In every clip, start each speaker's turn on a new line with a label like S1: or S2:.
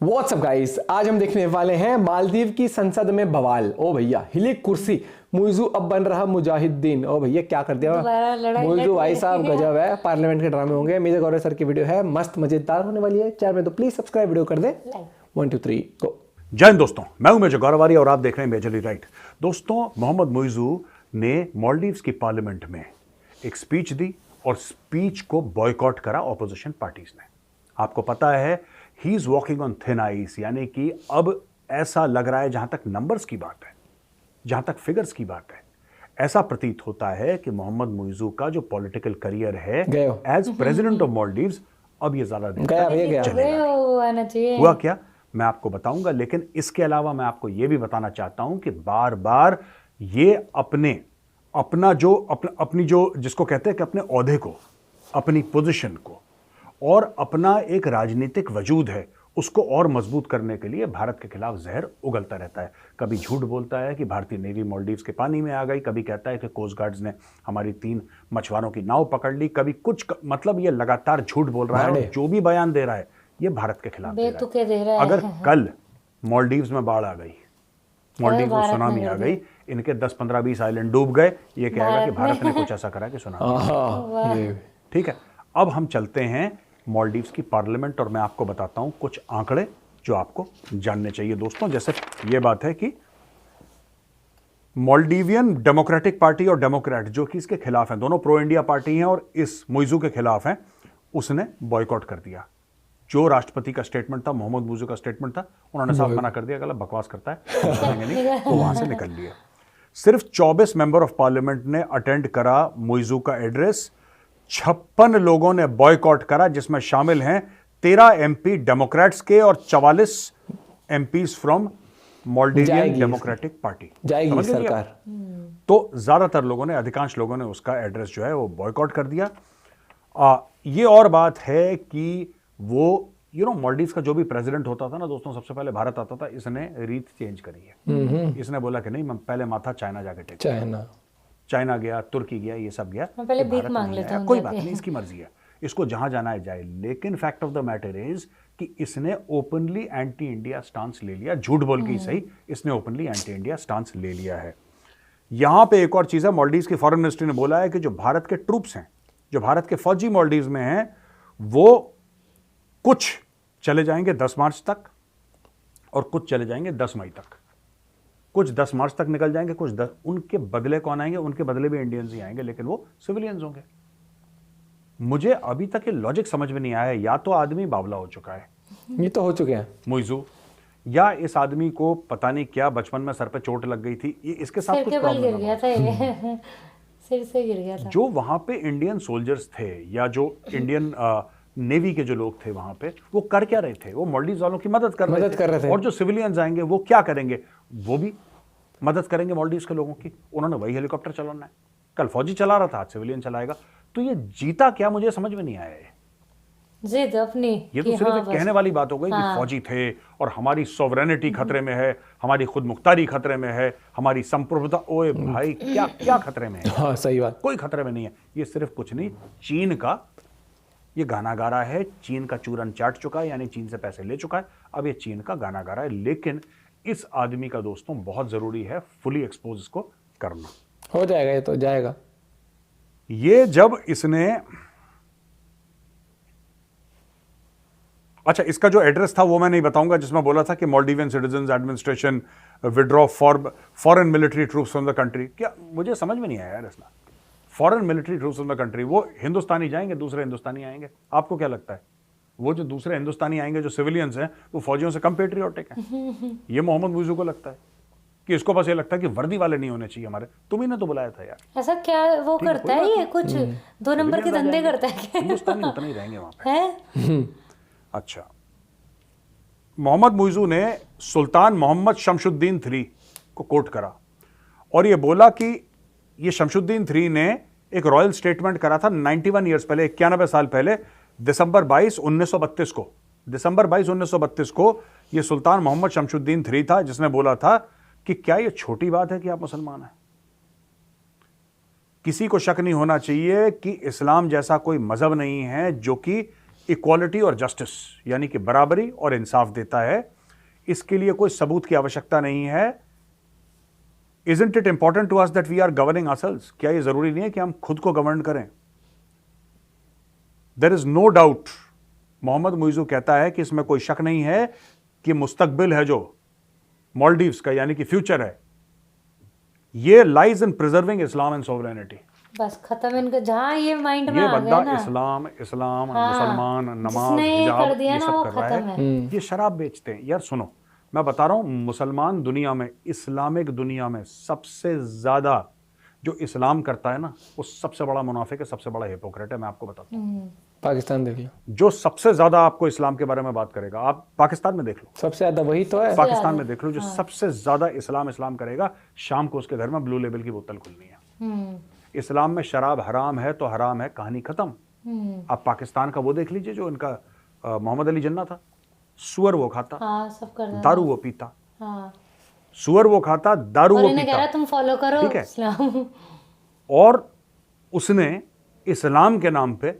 S1: WhatsApp guys, आज हम देखने वाले हैं मालदीव की संसद में बवाल। ओ भैया, हिले कुर्सी, मुइज़ू अब बन रहा मुजाहिदीन। ओ भैया, क्या कर दिया मुइज़ू भाई साहब, गजब है। पार्लियामेंट के ड्रामे होंगे। मेजर गौरव सर की वीडियो है, मस्त मजेदार होने वाली है। चैनल में तो प्लीज सब्सक्राइब, वीडियो कर दे 1 2 3 गो।
S2: जय हिंद दोस्तों, मैं हूं मेजर गौरव और आप देख रहे हैं मेजरली राइट। दोस्तों, मोहम्मद मुइज़ू ने मालदीव्स की पार्लियामेंट में एक स्पीच दी और स्पीच को बॉयकॉट करा ऑपोजिशन पार्टीज ने। आपको पता है, he is walking on thin ice, यानी कि अब ऐसा लग रहा है, जहां तक नंबर्स की बात है, जहां तक फिगर्स की बात है, ऐसा प्रतीत होता है कि मोहम्मद मुइज़ू का जो पॉलिटिकल करियर है एज प्रेसिडेंट ऑफ मालदीव्स, अब ये ज्यादा दिन चलेगा। हुआ क्या, मैं आपको बताऊंगा, लेकिन इसके अलावा मैं आपको यह भी बताना चाहता हूं कि बार बार ये अपनी जो जिसको कहते हैं कि अपने ओहदे को, अपनी पोजीशन को और अपना एक राजनीतिक वजूद है, उसको और मजबूत करने के लिए भारत के खिलाफ जहर उगलता रहता है। कभी झूठ बोलता है कि भारतीय नेवी मालदीव्स के पानी में आ गई, कभी कहता है कि कोस्ट गार्ड्स ने हमारी 3 मछुआरों की नाव पकड़ ली, कभी कुछ, मतलब ये लगातार झूठ बोल रहा है और जो भी बयान दे रहा है ये भारत के खिलाफ दे रहा है। अगर कल मालदीव्स में बाढ़ आ गई, मालदीव्स में सुनामी आ गई, इनके 10 15 20 आइलैंड डूब गए, ये कहेगा कि भारत ने कुछ ऐसा करा कि सुनामी। ठीक है, अब हम चलते हैं मालदीव्स की पार्लियामेंट और मैं आपको बताता हूं कुछ आंकड़े जो आपको जानने चाहिए दोस्तों। जैसे ये बात है कि मालदीवियन डेमोक्रेटिक पार्टी और डेमोक्रेट जो कि इसके खिलाफ हैं, दोनों प्रो इंडिया पार्टी हैं और इस मुइज़ू के खिलाफ हैं, उसने बॉयकॉट कर दिया। जो राष्ट्रपति का स्टेटमेंट था, मोहम्मद मुइज़ू का स्टेटमेंट था, उन्होंने साफ मना कर दिया, गलत बकवास करता है, नहीं, तो वहां से निकल लिया। सिर्फ 24 मेंबर ऑफ पार्लियामेंट ने अटेंड करा मुइज़ू का एड्रेस, 56 लोगों ने बॉयकॉट करा, जिसमें शामिल हैं 13 एमपी डेमोक्रेट्स के और 44 MPs from Maldivian democratic party.
S1: जाएगी सरकार।
S2: तो ज्यादातर लोगों ने, अधिकांश लोगों ने उसका एड्रेस जो है वो बॉयकॉट कर दिया। ये और बात है कि वो मालदीव्स का जो भी प्रेसिडेंट होता था ना दोस्तों, सबसे पहले भारत आता था, इसने रीत चेंज करी है। इसने बोला कि नहीं, मैं पहले माथा चाइना जाके टेक, चाइना गया, तुर्की गया, ये सब गया,
S3: मैं पहले भीख मांग लेता हूं,
S2: कोई बात नहीं, इसकी मर्जी है, इसको जहां जाना है जाए। लेकिन fact of the matter is कि इसने ओपनली एंटी इंडिया स्टांस ले लिया, झूठ बोल के ही सही, इसने ओपनली एंटी इंडिया स्टांस ले लिया है। यहां पे एक और चीज है, मालदीव्स की फॉरेन मिनिस्ट्री ने बोला है कि जो भारत के ट्रूप्स हैं, जो भारत के फौजी मालदीव्स में हैं, वो कुछ चले जाएंगे 10 मार्च तक और कुछ चले जाएंगे 10 मई तक। कुछ 10 मार्च तक निकल जाएंगे, कुछ 10, उनके बदले कौन आएंगे? उनके बदले भी इंडियंस ही आएंगे, लेकिन वो सिविलियंस होंगे। मुझे अभी तक ये लॉजिक समझ में नहीं आया, या तो आदमी बावला हो चुका है,
S1: ये तो हो चुके हैं
S2: मुइज़ू, या इस आदमी को पता नहीं क्या बचपन में सर पे चोट लग गई थी, ये इसके साथ कुछ प्रॉब्लम
S3: गिर गया था ये। सिर से गिर गया था।
S2: जो वहां पे इंडियन सोल्जर्स थे या जो इंडियन नेवी के जो लोग थे वहां पे, वो कर क्या रहे थे? वो मालदीव्स वालों की मदद कर रहे थे। और जो सिविलियंस आएंगे वो क्या करेंगे? वो भी मदद करेंगे मालदीव्स के लोगों की। उन्होंने वही हेलीकॉप्टर चलाना है, कल फौजी चला रहा था, आज सिविलियन चलाएगा। तो ये जीता क्या, मुझे समझ में नहीं आया है।
S3: जिद अपनी,
S2: ये तो सिर्फ एक कहने वाली बात हो गई कि फौजी थे और हमारी सॉवरेनिटी खतरे में है, हमारी खुद मुख्तारी खतरे में है, हमारी संप्रभुता। ओए भाई, क्या क्या खतरे में है?
S1: हाँ, सही बात,
S2: कोई खतरे में नहीं है। ये सिर्फ कुछ नहीं, चीन का ये गाना गा रहा है, चीन का चूरन चाट चुका है, यानी चीन से पैसे ले चुका है, अब ये चीन का गाना गा रहा है। लेकिन इस आदमी का दोस्तों बहुत जरूरी है फुली एक्सपोज इसको करना।
S1: हो जाएगा, ये तो जाएगा।
S2: ये जब इसने, अच्छा, इसका जो एड्रेस था वो मैं नहीं बताऊंगा, जिसमें बोला था कि Maldivian citizens administration withdraw foreign military troops from the country. क्या, मुझे समझ में नहीं आया यार इसमें, foreign military troops from the country, वो हिंदुस्तानी जाएंगे, दूसरे हिंदुस्तानी आएंगे। आपको क्या लगता है, वो जो दूसरे हिंदुस्तानी आएंगे, जो सिविलियंस हैं, वो फौजियों से कम पेट्रियोटिक हैं? ये मोहम्मद मुइज़ू को लगता है कि इसको बस ये लगता है कि वर्दी वाले नहीं होने चाहिए हमारे। तुम्ही ने तो बुलाया था यार।
S3: ऐसा क्या वो करता है ये, कुछ 2 नंबर के धंधे करता है क्या?
S2: हिंदुस्तानी उतना ही रहेंगे वहां पे
S3: है।
S2: अच्छा, मोहम्मद मुइज़ू ने सुल्तान मोहम्मद शमशुद्दीन III को कोट करा और ये बोला कि ये शमशुद्दीन III ने एक रॉयल स्टेटमेंट करा था 91 ईयर्स पहले, 91 साल पहले, दिसंबर 22, 1932 को। दिसंबर 22, 1932 को ये सुल्तान मोहम्मद शमशुद्दीन III था जिसने बोला था कि क्या ये छोटी बात है कि आप मुसलमान हैं? किसी को शक नहीं होना चाहिए कि इस्लाम जैसा कोई मजहब नहीं है जो कि इक्वालिटी और जस्टिस यानी कि बराबरी और इंसाफ देता है। इसके लिए कोई सबूत की आवश्यकता नहीं है। Isn't it important to us that we are governing ourselves? क्या ये जरूरी नहीं है कि हम खुद को गवर्न करें? There is no doubt, Mohammad Muizzu कहता है कि इसमें कोई शक नहीं है कि मुस्तकबिल है जो मालदीव्स का यानी कि फ्यूचर है, ये lies in preserving Islam and sovereignty.
S3: बस खत्म इनका, जहाँ ये माइंड में
S2: ये
S3: आ
S2: बंदा
S3: गया ना,
S2: इस्लाम
S3: हाँ,
S2: मुसलमान, नमाज,
S3: जिसने ये
S2: हिजाब,
S3: कर दिया
S2: ये
S3: ना,
S2: सब
S3: वो
S2: कर रहा
S3: खत्म
S2: है।
S3: है।
S2: ये शराब बेचते हैं यार। सुनो, मैं बता रहा हूं, मुसलमान दुनिया में, इस्लामिक दुनिया में सबसे ज्यादा जो इस्लाम करता है ना, वो सबसे बड़ा मुनाफिक है, सबसे बड़ा हिपोक्रेट है। मैं आपको बताता हूँ,
S1: पाकिस्तान देख लो,
S2: जो सबसे ज्यादा आपको इस्लाम के बारे में बात करेगा, आप पाकिस्तान में देख लो,
S1: सबसे ज्यादा वही तो है।
S2: पाकिस्तान में देख लो, जो सबसे ज्यादा इस्लाम करेगा, शाम को उसके घर में ब्लू लेबल की बोतल खुलनी है। इस्लाम में शराब हराम है तो हराम है, कहानी खत्म। आप पाकिस्तान का वो देख लीजिए, जो इनका मोहम्मद अली जिन्ना था, सुअर वो खाता,
S3: हाँ, सब कर रहा है।
S2: दारू वो पीता,
S3: हाँ,
S2: सुअर वो खाता, दारू
S3: और
S2: वो
S3: इन्हें कह रहा
S2: पीता,
S3: है तुम फॉलो करो
S2: ठीक है।
S3: इस्लाम।
S2: और उसने इस्लाम के नाम पे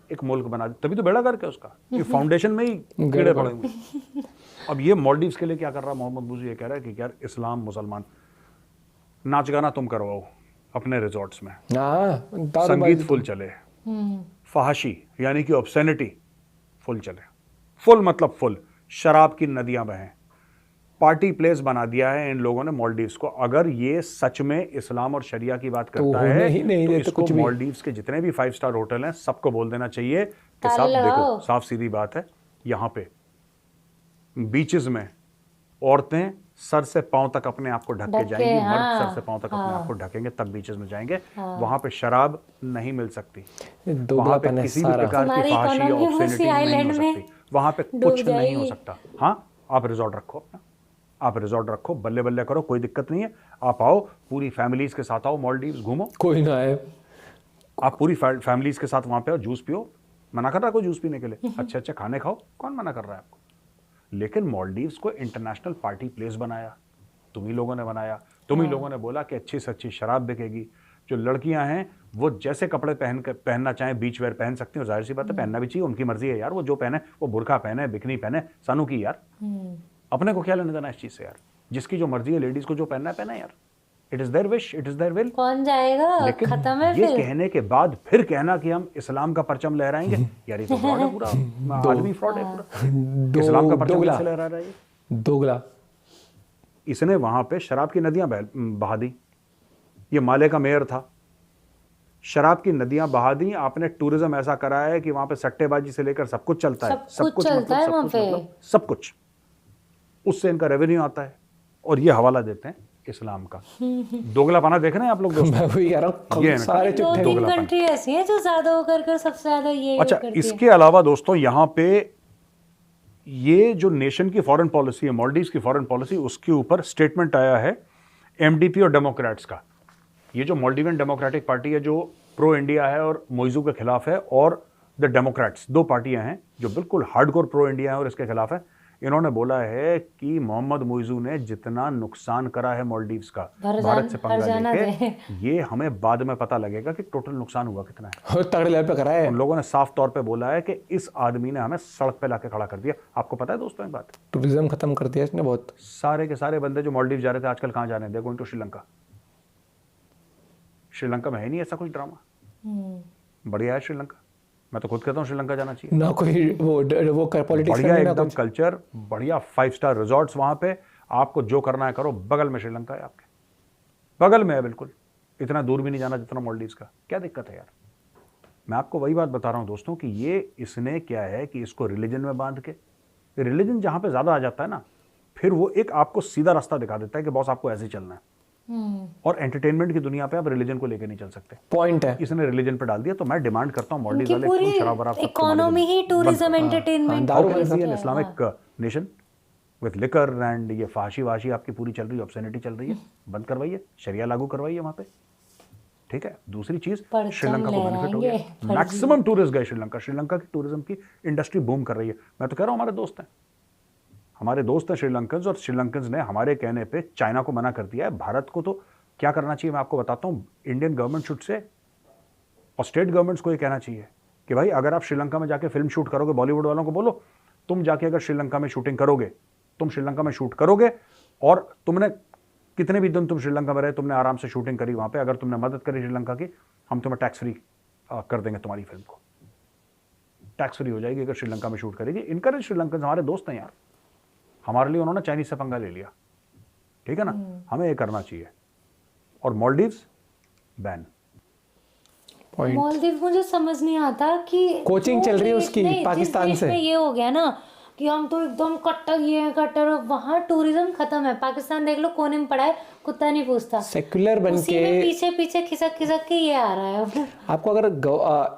S2: एक मुल्क बना दिया, तभी तो बेड़ा करके उसका ये फाउंडेशन में ही कीड़े पड़े हुए। अब ये मालदीव्स के लिए क्या कर रहा है मोहम्मद मुइज़ू? ये कह रहा है कि यार इस्लाम मुसलमान, नाच गाना तुम करवाओ अपने रिजॉर्ट्स में,
S1: हाँ,
S2: संगीत फुल चले, फहाशी यानी कि ऑब्सेनिटी फुल चले, फुल मतलब फुल, शराब की नदियां बहें, पार्टी प्लेस बना दिया है इन लोगों ने मालदीव्स को। अगर ये सच में इस्लाम और शरिया की बात करता
S1: होने
S2: है
S1: ही नहीं
S2: तो
S1: देते
S2: इसको
S1: कुछ भी।
S2: मालदीव्स के जितने भी 5 स्टार होटल हैं सबको बोल देना चाहिए कि साहब
S3: ताले
S2: देखो,
S3: लगाओ।
S2: साफ सीधी बात है, यहाँ पे बीचेस में औरतें सर से पांव तक अपने आप को ढक के
S3: ढक के,
S2: जाएंगी, मर्द
S3: हाँ,
S2: सर से पांव तक अपने
S3: हाँ।
S2: आप को ढकेंगे तब बीचेस में जाएंगे। वहां पे शराब नहीं मिल सकती, वहां
S1: दोगलापन
S2: पे
S1: है
S2: किसी भी
S1: सारा।
S2: प्रकार की
S3: तुम्हारी
S2: फहाशी या
S3: economy
S2: ऑब्सेनिटी
S3: उसी
S2: नहीं हो
S3: island में
S2: सकती, वहां पे
S3: डूब
S2: कुछ नहीं हो
S3: जाएगी।
S2: सकता। हाँ, आप रिजॉर्ट रखो अपना, आप रिजॉर्ट रखो, बल्ले बल्ले करो, कोई दिक्कत नहीं है। आप आओ, पूरी फैमिलीज के साथ आओ, मालदीव्स घूमो,
S1: कोई ना है।
S2: आप पूरी फैमिलीज के साथ वहां पे आओ, जूस पियो, मना कर रहा है कोई जूस पीने के लिए? अच्छे अच्छे खाने खाओ, कौन मना कर रहा है आपको? लेकिन मालदीव्स को इंटरनेशनल पार्टी प्लेस बनाया, तुम ही लोगों ने बनाया। तुम ही लोगों ने बोला कि अच्छी से अच्छी शराब बिकेगी, जो लड़कियां हैं वो जैसे कपड़े पहनना चाहें, बीच वेयर पहन सकती हैं, जाहिर सी बात है पहनना भी चाहिए, उनकी मर्जी है यार, वो जो पहने, वो बुरखा पहने, बिकनी पहने, सानू की यार, अपने को क्या लेने देना इस चीज से यार? जिसकी जो मर्जी है, लेडीज को जो पहनना है पहना यार, it is there wish, it is there will.
S3: कौन जाएगा?
S2: लेकिन
S3: खत्म है
S2: ये
S3: फिर।
S2: कहने के बाद फिर कहना कि हम इस्लाम का परचम लहराएंगे, यार ये तो फ्रॉड है पूरा, आदमी फ्रॉड है पूरा। इस्लाम का परचम
S1: दोगला।
S2: कैसे लहरा रहा है ये?
S1: दोगला।
S2: इसने वहां पे शराब की नदियां बहा दी। ये माले का मेयर था, शराब की नदियां बहा दी। आपने टूरिज्म ऐसा करा है कि वहां पे सट्टेबाजी से लेकर सब कुछ चलता है,
S3: सब कुछ चलता है वहां पे।
S2: सब कुछ, उससे इनका रेवेन्यू आता है और ये हवाला देते हैं इस्लाम का। दोगलापना देख रहे हैं आप लोग दोस्तों?
S1: मैं वही कह रहा
S2: ये
S1: हूँ,
S2: है ना।
S1: सारे
S3: दो
S1: चिट्ठे
S3: तीन
S2: दोगलापन।
S3: कंट्री ऐसी हैं जो ज्यादा होकर कर सबसे ज्यादा ये
S2: अच्छा,
S3: करती है।
S2: इसके अलावा दोस्तों यहाँ पे ये जो नेशन की फॉरेन पॉलिसी है, मालदीव्स की फॉरेन पॉलिसी, उसके ऊपर स्टेटमेंट आया है एमडीपी और डेमोक्रेट्स का। ये जो मालदीवियन डेमोक्रेटिक पार्टी है जो प्रो इंडिया है और मुइज़ू के खिलाफ है, और द डेमोक्रेट्स, दो पार्टियां हैं जो बिल्कुल हार्डकोर प्रो इंडिया है और इसके खिलाफ है। इन्होंने बोला है कि मोहम्मद मुइज़ू ने जितना नुकसान करा है मालदीव्स का भारत से पंगा लेके, ये हमें बाद में पता लगेगा कि टोटल नुकसान हुआ कितना है।
S1: और तगड़े लेवल पे करा है।
S2: उन लोगों ने साफ तौर पे बोला है कि इस आदमी ने हमें सड़क पे लाके खड़ा कर दिया। आपको पता है दोस्तों एक बात,
S1: टूरिज्म खत्म कर दिया इसने बहुत।
S2: सारे के सारे बंदे जो मालदीव जा रहे थे आजकल कहाँ जा रहे हैं? They going to Sri Lanka. Sri Lanka में है नहीं ऐसा कुछ ड्रामा, बढ़िया है श्रीलंका। मैं तो खुद कहता हूँ श्रीलंका जाना चाहिए।
S1: ना कोई वो कर पॉलिटिक्स
S2: बढ़िया
S1: करने ना
S2: एकदम
S1: कुछ।
S2: कल्चर, बढ़िया 5 स्टार रिजॉर्ट्स वहां पे, आपको जो करना है करो। बगल में श्रीलंका है, आपके बगल में है बिल्कुल, इतना दूर भी नहीं जाना जितना मालदीव्स का। क्या दिक्कत है यार? मैं आपको वही बात बता रहा हूँ दोस्तों कि ये इसने क्या है कि इसको रिलीजन में बांध के, रिलीजन जहां पे ज्यादा आ जाता है ना, फिर वो एक आपको सीधा रास्ता दिखा देता है कि बॉस आपको ऐसे ही चलना है। और एंटरटेनमेंट की दुनिया पे आप रिलीजन को लेकर नहीं चल सकते।
S1: पॉइंट है।
S2: इसने रिलीजन पे डाल दिया। तो मैं डिमांड करता हूँ मालदीव वाले
S3: पूरी
S2: फुल शराब वराब सब
S3: economy he tourism entertainment
S2: how can be an Islamic nation with liquor and ये फाशी वाशी आपकी पूरी चल रही है, ऑब्सेनिटी चल रही है, बंद करवाइए, शरिया लागू करवाइए वहां पे, ठीक है। दूसरी चीज, श्रीलंका को बेनिफिट हो गया, मैक्सिमम टूरिस्ट गए श्रीलंका। श्रीलंका की टूरिज्म की इंडस्ट्री बूम कर रही है। मैं तो कह रहा हूँ हमारे दोस्त हैं श्रीलंकन्स, और श्रीलंकन्स ने हमारे कहने पे चाइना को मना कर दिया है। भारत को तो क्या करना चाहिए मैं आपको बताता हूँ। इंडियन गवर्नमेंट शुड से, और स्टेट गवर्नमेंट्स को ये कहना चाहिए कि भाई अगर आप श्रीलंका में जाके फिल्म शूट करोगे, बॉलीवुड वालों को बोलो तुम जाके अगर श्रीलंका में शूटिंग करोगे, तुम श्रीलंका में शूट करोगे और तुमने कितने भी दिन तुम श्रीलंका में रहे, तुमने आराम से शूटिंग करी वहां पे, अगर तुमने मदद करी श्रीलंका की, हम तुम्हें टैक्स फ्री कर देंगे, तुम्हारी फिल्म को टैक्स फ्री हो जाएगी अगर श्रीलंका में शूट करेगी। इनकरेज श्रीलंकन हमारे दोस्त हैं यार, हमारे लिए उन्होंने चाइनीज से पंगा ले लिया, ठीक है ना, हमें ये करना चाहिए। और मालदीव्स बैन।
S3: मालदीव मुझे समझ नहीं आता कि
S1: कोचिंग चल रही है उसकी पाकिस्तान से।
S3: ये हो गया ना कि हम तो एकदम कट्टर, ये कट्टर, वहाँ टूरिज्म खत्म है। पाकिस्तान देख लो कोने में पड़ा है, कुत्ता नहीं पूछता,
S1: सेक्युलर बन
S3: उसी
S1: के
S3: में पीछे पीछे खिसक खिसक के ये आ रहा है।
S1: आपको अगर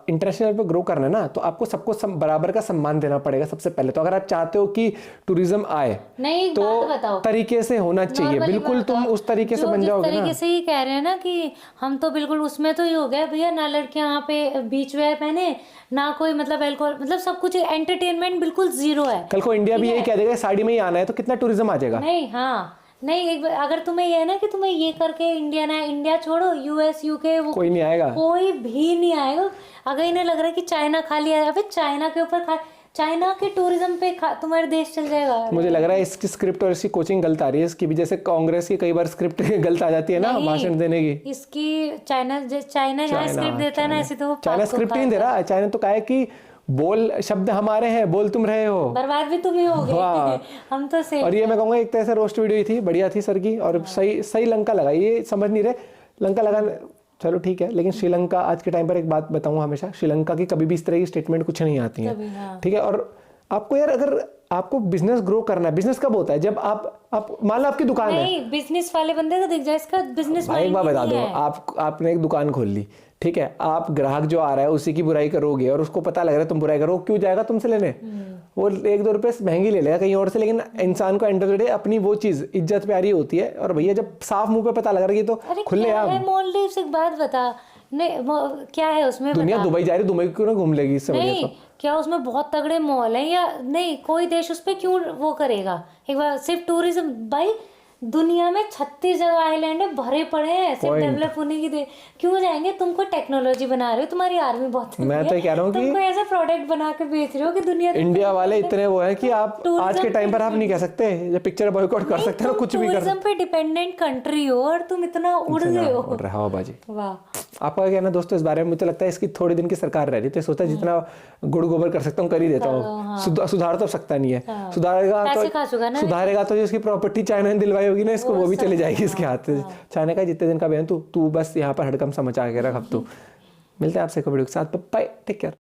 S1: इंटरनेशनल पे ग्रो करना है ना, तो आपको सबको बराबर का सम्मान देना पड़ेगा सबसे पहले। तो अगर आप चाहते हो कि टूरिज्म आए,
S3: नहीं, एक
S1: तो
S3: बात बताओ,
S1: तरीके से होना चाहिए, बिल्कुल तुम उस तरीके से बन जाओगे ना।
S3: तरीके से ही कह रहे हैं ना कि हम तो बिल्कुल उसमें तो ये हो गया भैया, ना लड़कियां यहाँ पे बीच वेयर पहने, ना कोई मतलब अल्कोहल, मतलब सब कुछ एंटरटेनमेंट बिल्कुल जीरो है।
S1: कल को इंडिया भी यही कह देगा साड़ी में ही आना है, तो कितना टूरिज्म आ जाएगा।
S3: नहीं, हाँ नहीं, एक अगर तुम्हें ये है ना कि तुम्हें ये करके इंडिया ना, इंडिया छोड़ो, यूएस यूके, वो
S1: कोई नहीं आएगा,
S3: कोई भी नहीं आएगा। अगर इन्हें लग रहा है कि चाइना खाली है, अबे चाइना के ऊपर चाइना के टूरिज्म पे तुम्हारे देश चल जाएगा।
S1: मुझे लग रहा है इसकी स्क्रिप्ट और इसकी कोचिंग गलत आ रही है इसकी भी, जैसे कांग्रेस की कई बार स्क्रिप्ट गलत आ जाती है ना भाषण देने की।
S3: इसकी चाइना जहाँ स्क्रिप्ट देता है ना, ऐसे तो
S1: चाइना स्क्रिप्ट नहीं दे रहा, चाइना तो कहा है कि बोल शब्द हमारे हैं, बोल तुम रहे हो,
S3: बर्बाद भी तुम ही होगे। हम तो सेफ।
S1: और ये मैं कहूँगा एक तरह से रोस्ट वीडियो ही थी, बढ़िया थी सर की, और सही लंका लगा। ये समझ नहीं रहे लंका लगा, चलो ठीक है, लेकिन श्रीलंका आज के टाइम पर एक बात बताऊँ, हमेशा श्रीलंका की कभी भी इस तरह की स्टेटमेंट कुछ नहीं आती है, ठीक है। और आपको यार अगर आपको बिजनेस ग्रो करना है, बिजनेस कब होता है, जब आप मान लो आपकी दुकान है,
S3: नहीं, बिजनेस वाले बंदे को दिख जाए इसका बिजनेस
S1: भाई एक बात बता दो, आपने एक दुकान खोल ली, ठीक है, आप ग्राहक जो आ रहा है उसी की बुराई करोगे और उसको पता लग रहा है तुम बुराई करो, क्यों जाएगा तुमसे लेने, वो 1-2 रुपए महंगी ले लेगा कहीं और से, लेकिन इंसान को एंड ऑफ द डे अपनी वो चीज इज्जत प्यारी होती है। और भैया जब साफ मुंह पे पता लग रहा है कि तो खुले आप
S3: मालदीव्स, एक बात बता, नहीं क्या है उसमें,
S1: दुनिया दुबई जा रही, दुबई क्यों ना घूम लेगी इससे
S3: नहीं, क्या उसमें बहुत तगड़े मॉल हैं या नहीं, कोई देश उस पर क्यों वो करेगा। एक बार सिर्फ टूरिज्म, भाई दुनिया में 36 जगह आइलैंड है, भरे पड़े हैं, सिर्फ डेवलप होने की क्यों जाएंगे। तुमको टेक्नोलॉजी बना रहे हो, तुम्हारी आर्मी बहुत,
S1: मैं तो कह रहा हूँ कि
S3: तुमको ऐसा प्रोडक्ट बना के बेच रहे हो कि दुनिया,
S1: इंडिया वाले इतने वो है कि आप आज के टाइम पर आप नहीं कह सकते ये पिक्चर बॉयकॉट कर सकते हैं, कुछ भी कर सकते।
S3: टूरिज्म पे डिपेंडेंट कंट्री हो और तुम इतना उड़ रहे हो।
S1: रहा हो बाजी।
S3: वाह,
S1: आपका क्या कहना दोस्तों इस बारे में। मुझे लगता है इसकी थोड़े दिन की सरकार रह रही, तो सोचता है जितना गुड़ गोबर कर सकता हूँ कर ही देता हूँ। सुधार तो सकता नहीं है, सुधारेगा तो जिसकी प्रॉपर्टी चाइना ने दिलवाई होगी ना इसको, वो भी चली जाएगी इसके हाथ से। चाइना का जितने दिन का बहन तू बस यहाँ पर हड़कम समझा के रख। अब तो मिलते हैं आपसे एक वीडियो के साथ, बाय, टेक केयर।